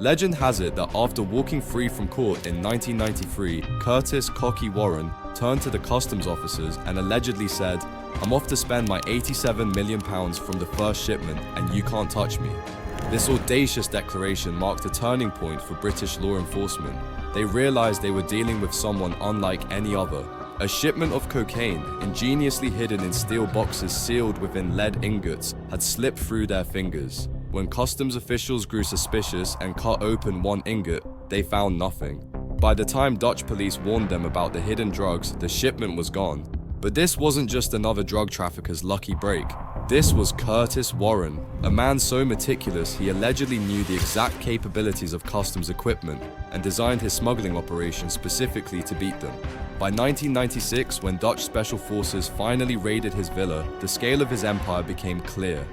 Legend has it that after walking free from court in 1993, Curtis "Cocky" Warren turned to the customs officers and allegedly said, "I'm off to spend my £87 million from the first shipment and you can't touch me." This audacious declaration marked a turning point for British law enforcement. They realized they were dealing with someone unlike any other. A shipment of cocaine, ingeniously hidden in steel boxes sealed within lead ingots, had slipped through their fingers. When customs officials grew suspicious and cut open one ingot, they found nothing. By the time Dutch police warned them about the hidden drugs, the shipment was gone. But this wasn't just another drug trafficker's lucky break. This was Curtis Warren, a man so meticulous he allegedly knew the exact capabilities of customs equipment and designed his smuggling operation specifically to beat them. By 1996, when Dutch special forces finally raided his villa, the scale of his empire became clear.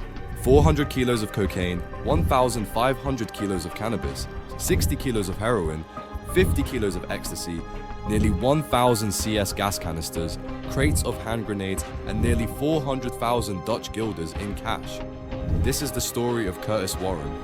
400 kilos of cocaine, 1,500 kilos of cannabis, 60 kilos of heroin, 50 kilos of ecstasy, nearly 1,000 CS gas canisters, crates of hand grenades, and nearly 400,000 Dutch guilders in cash. This is the story of Curtis Warren.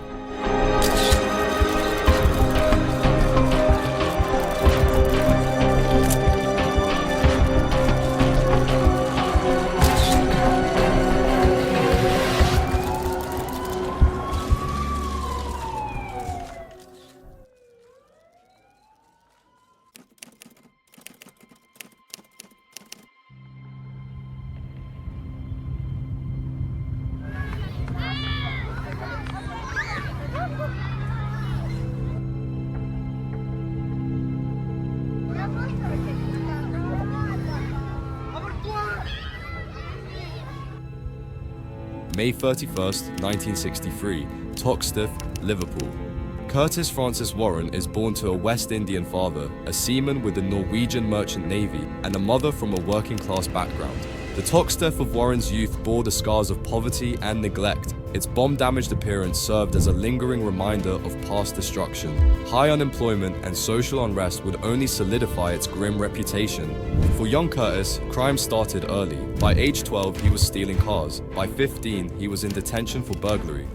May 31st, 1963, Toxteth, Liverpool. Curtis Francis Warren is born to a West Indian father, a seaman with the Norwegian Merchant Navy, and a mother from a working-class background. The Toxteth of Warren's youth bore the scars of poverty and neglect. Its bomb-damaged appearance served as a lingering reminder of past destruction. High unemployment and social unrest would only solidify its grim reputation. For young Curtis, crime started early. By age 12, he was stealing cars. By 15, he was in detention for burglary.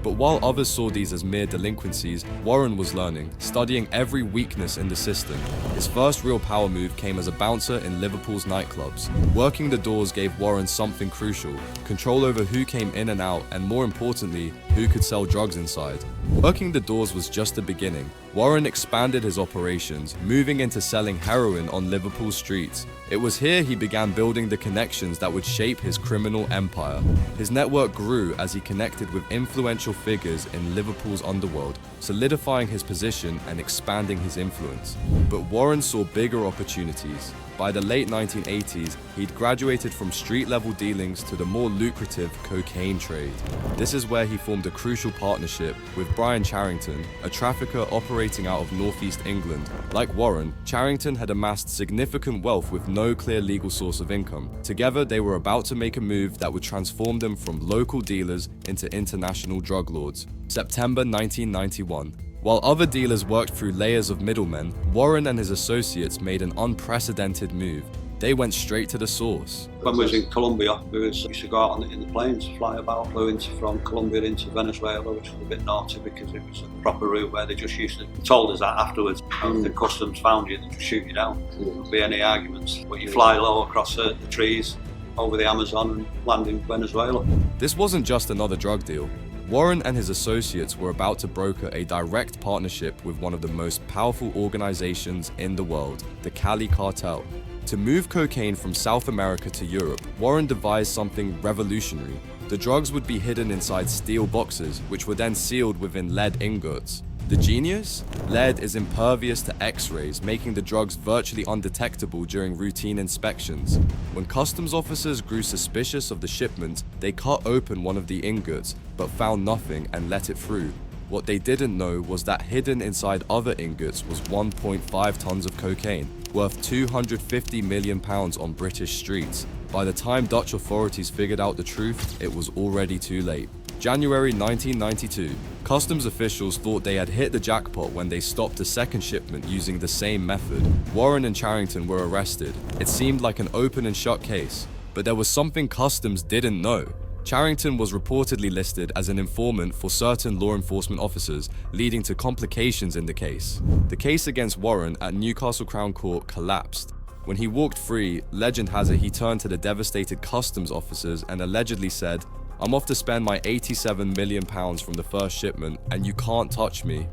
But while others saw these as mere delinquencies, Warren was learning, studying every weakness in the system. His first real power move came as a bouncer in Liverpool's nightclubs. Working the doors gave Warren something crucial: control over who came in and out, and more importantly, who could sell drugs inside. Working the doors was just the beginning. Warren expanded his operations, moving into selling heroin on Liverpool streets. It was here he began building the connections that would shape his criminal empire. His network grew as he connected with influential figures in Liverpool's underworld, solidifying his position and expanding his influence. But Warren saw bigger opportunities. By the late 1980s, he'd graduated from street-level dealings to the more lucrative cocaine trade. This is where he formed a crucial partnership with Brian Charrington, a trafficker operating out of northeast England. Like Warren, Charrington had amassed significant wealth with no clear legal source of income. Together, they were about to make a move that would transform them from local dealers into international drug lords. September 1991. While other dealers worked through layers of middlemen, Warren and his associates made an unprecedented move. They went straight to the source. When we was in Colombia, we used to go out in the planes, fly about, flew from Colombia into Venezuela, which was a bit naughty because it was a proper route where they just used to told us that afterwards. If the customs found you, they'd just shoot you down. There wouldn't be any arguments. But you fly low across the trees, over the Amazon and land in Venezuela. This wasn't just another drug deal. Warren and his associates were about to broker a direct partnership with one of the most powerful organizations in the world, the Cali cartel. To move cocaine from South America to Europe, Warren devised something revolutionary. The drugs would be hidden inside steel boxes, which were then sealed within lead ingots. The genius? Lead is impervious to X-rays, making the drugs virtually undetectable during routine inspections. When customs officers grew suspicious of the shipment, they cut open one of the ingots, but found nothing and let it through. What they didn't know was that hidden inside other ingots was 1.5 tons of cocaine, worth £250 million on British streets. By the time Dutch authorities figured out the truth, it was already too late. January 1992. Customs officials thought they had hit the jackpot when they stopped a second shipment using the same method. Warren and Charrington were arrested. It seemed like an open and shut case, but there was something customs didn't know. Charrington was reportedly listed as an informant for certain law enforcement officers, leading to complications in the case. The case against Warren at Newcastle Crown Court collapsed. When he walked free, legend has it he turned to the devastated customs officers and allegedly said, "I'm off to spend my £87 million from the first shipment, and you can't touch me."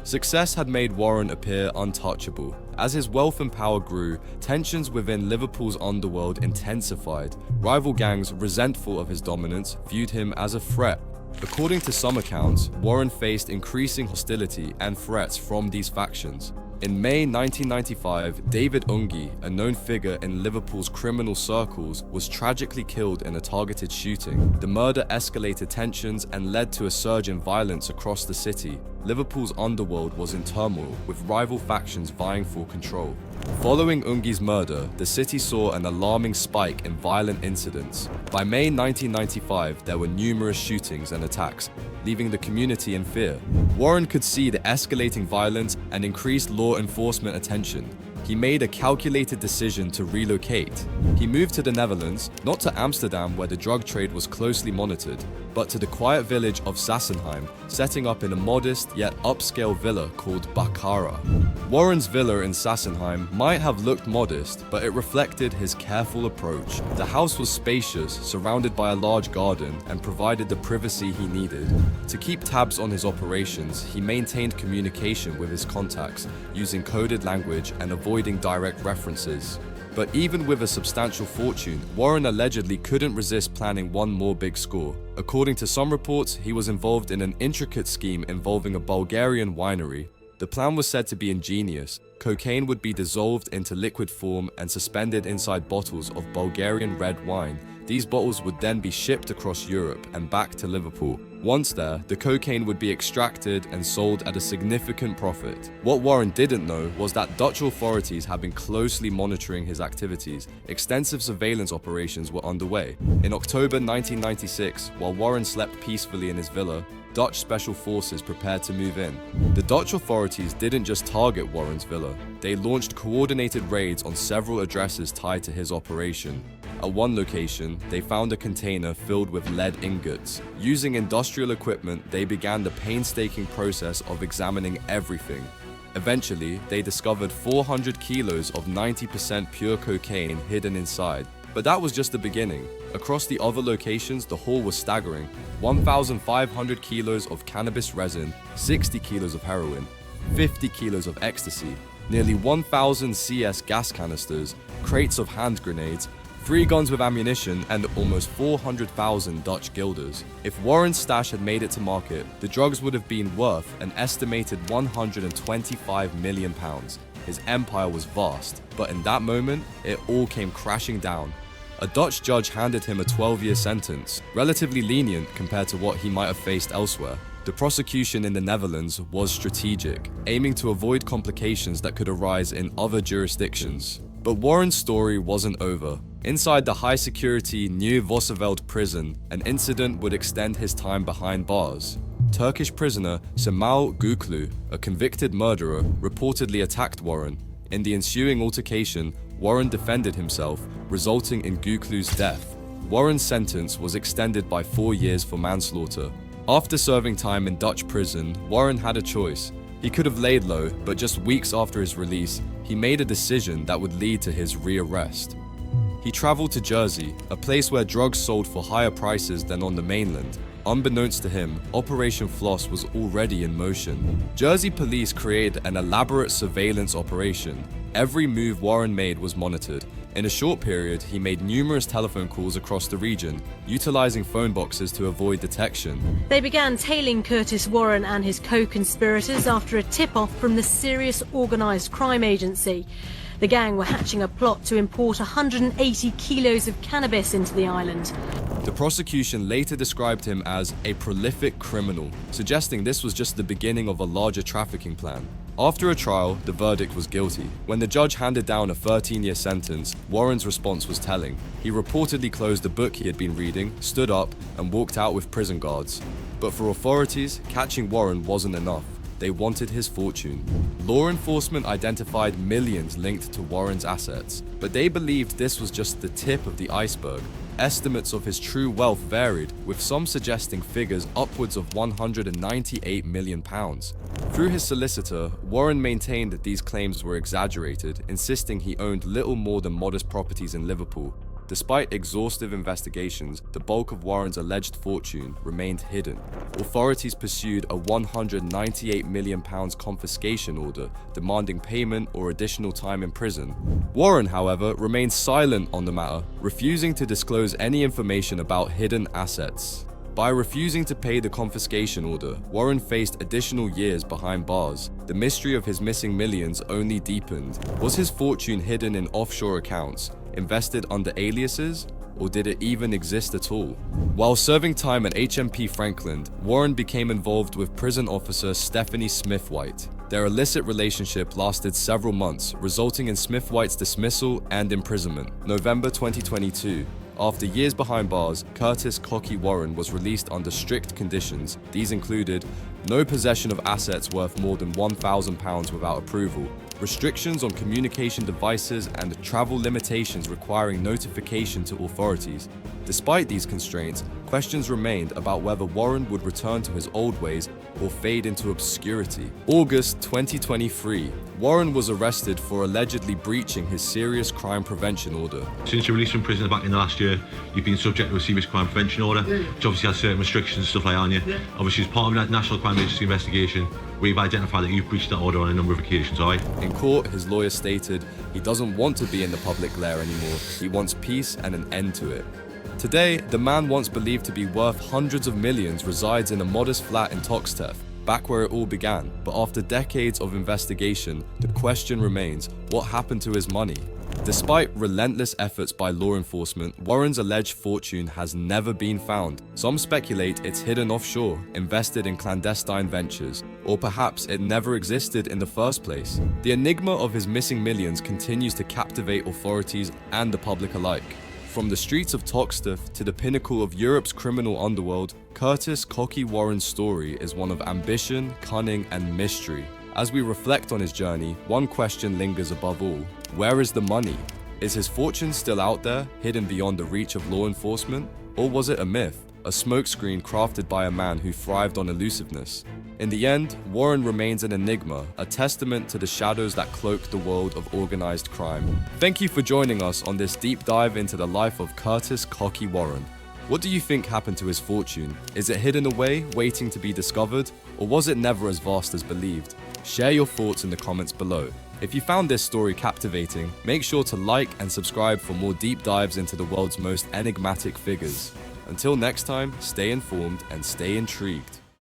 Success had made Warren appear untouchable. As his wealth and power grew, tensions within Liverpool's underworld intensified. Rival gangs, resentful of his dominance, viewed him as a threat. According to some accounts, Warren faced increasing hostility and threats from these factions. In May 1995, David Ungi, a known figure in Liverpool's criminal circles, was tragically killed in a targeted shooting. The murder escalated tensions and led to a surge in violence across the city. Liverpool's underworld was in turmoil, with rival factions vying for control. Following Ungi's murder, the city saw an alarming spike in violent incidents. By May 1995, there were numerous shootings and attacks, leaving the community in fear. Warren could see the escalating violence and increased law enforcement attention. He made a calculated decision to relocate. He moved to the Netherlands, not to Amsterdam where the drug trade was closely monitored, but to the quiet village of Sassenheim, setting up in a modest yet upscale villa called Baccara. Warren's villa in Sassenheim might have looked modest, but it reflected his careful approach. The house was spacious, surrounded by a large garden, and provided the privacy he needed. To keep tabs on his operations, he maintained communication with his contacts, using coded language and avoiding direct references. But even with a substantial fortune, Warren allegedly couldn't resist planning one more big score. According to some reports, he was involved in an intricate scheme involving a Bulgarian winery. The plan was said to be ingenious. Cocaine would be dissolved into liquid form and suspended inside bottles of Bulgarian red wine. These bottles would then be shipped across Europe and back to Liverpool. Once there, the cocaine would be extracted and sold at a significant profit. What Warren didn't know was that Dutch authorities had been closely monitoring his activities. Extensive surveillance operations were underway. In October 1996, while Warren slept peacefully in his villa, Dutch special forces prepared to move in. The Dutch authorities didn't just target Warren's villa. They launched coordinated raids on several addresses tied to his operation. At one location, they found a container filled with lead ingots. Using industrial equipment, they began the painstaking process of examining everything. Eventually, they discovered 400 kilos of 90% pure cocaine hidden inside. But that was just the beginning. Across the other locations, the haul was staggering. 1,500 kilos of cannabis resin, 60 kilos of heroin, 50 kilos of ecstasy, nearly 1,000 CS gas canisters, crates of hand grenades, 3 guns with ammunition, and almost 400,000 Dutch guilders. If Warren's stash had made it to market, the drugs would have been worth an estimated £125 million. His empire was vast, but in that moment, it all came crashing down. A Dutch judge handed him a 12-year sentence, relatively lenient compared to what he might have faced elsewhere. The prosecution in the Netherlands was strategic, aiming to avoid complications that could arise in other jurisdictions. But Warren's story wasn't over. Inside the high-security Nieuw Vossenveld prison, an incident would extend his time behind bars. Turkish prisoner Cemal Göklu, a convicted murderer, reportedly attacked Warren. In the ensuing altercation, Warren defended himself, resulting in Göklu's death. Warren's sentence was extended by 4 years for manslaughter. After serving time in Dutch prison, Warren had a choice. He could have laid low, but just weeks after his release, he made a decision that would lead to his rearrest. He traveled to Jersey, a place where drugs sold for higher prices than on the mainland. Unbeknownst to him, Operation Floss was already in motion. Jersey police created an elaborate surveillance operation. Every move Warren made was monitored. In a short period, he made numerous telephone calls across the region, utilizing phone boxes to avoid detection. They began tailing Curtis Warren and his co-conspirators after a tip-off from the Serious Organised Crime Agency. The gang were hatching a plot to import 180 kilos of cannabis into the island. The prosecution later described him as a prolific criminal, suggesting this was just the beginning of a larger trafficking plan. After a trial, the verdict was guilty. When the judge handed down a 13-year sentence, Warren's response was telling. He reportedly closed the book he had been reading, stood up, and walked out with prison guards. But for authorities, catching Warren wasn't enough. they wanted his fortune. Law enforcement identified millions linked to Warren's assets, but they believed this was just the tip of the iceberg. Estimates of his true wealth varied, with some suggesting figures upwards of £198 million. Through his solicitor, Warren maintained that these claims were exaggerated, insisting he owned little more than modest properties in Liverpool. Despite exhaustive investigations, the bulk of Warren's alleged fortune remained hidden. Authorities pursued a £198 million confiscation order, demanding payment or additional time in prison. Warren, however, remained silent on the matter, refusing to disclose any information about hidden assets. By refusing to pay the confiscation order, Warren faced additional years behind bars. The mystery of his missing millions only deepened. Was his fortune hidden in offshore accounts, invested under aliases, or did it even exist at all? While serving time at HMP Franklin, Warren became involved with prison officer Stephanie Smith-White. Their illicit relationship lasted several months, resulting in Smith-White's dismissal and imprisonment. November 2022. After years behind bars, Curtis "Cocky" Warren was released under strict conditions. These included no possession of assets worth more than £1,000 without approval, restrictions on communication devices, and travel limitations requiring notification to authorities. Despite these constraints, questions remained about whether Warren would return to his old ways or fade into obscurity. August 2023, Warren was arrested for allegedly breaching his serious crime prevention order. Since your release from prison back in the last year, you've been subject to a serious crime prevention order, which obviously has certain restrictions and stuff like that on you. Obviously, as part of that National Crime Agency investigation, we've identified that you've breached that order on a number of occasions, alright? In court, his lawyer stated he doesn't want to be in the public glare anymore. He wants peace and an end to it. Today, the man once believed to be worth hundreds of millions resides in a modest flat in Toxteth, back where it all began. But after decades of investigation, the question remains, what happened to his money? Despite relentless efforts by law enforcement, Warren's alleged fortune has never been found. Some speculate it's hidden offshore, invested in clandestine ventures, or perhaps it never existed in the first place. The enigma of his missing millions continues to captivate authorities and the public alike. From the streets of Toxteth to the pinnacle of Europe's criminal underworld, Curtis "Cocky" Warren's story is one of ambition, cunning, and mystery. As we reflect on his journey, one question lingers above all. Where is the money? Is his fortune still out there, hidden beyond the reach of law enforcement? Or was it a myth, a smokescreen crafted by a man who thrived on elusiveness? In the end, Warren remains an enigma, a testament to the shadows that cloak the world of organized crime. Thank you for joining us on this deep dive into the life of Curtis "Cocky" Warren. What do you think happened to his fortune? Is it hidden away, waiting to be discovered? Or was it never as vast as believed? Share your thoughts in the comments below. If you found this story captivating, make sure to like and subscribe for more deep dives into the world's most enigmatic figures. Until next time, stay informed and stay intrigued.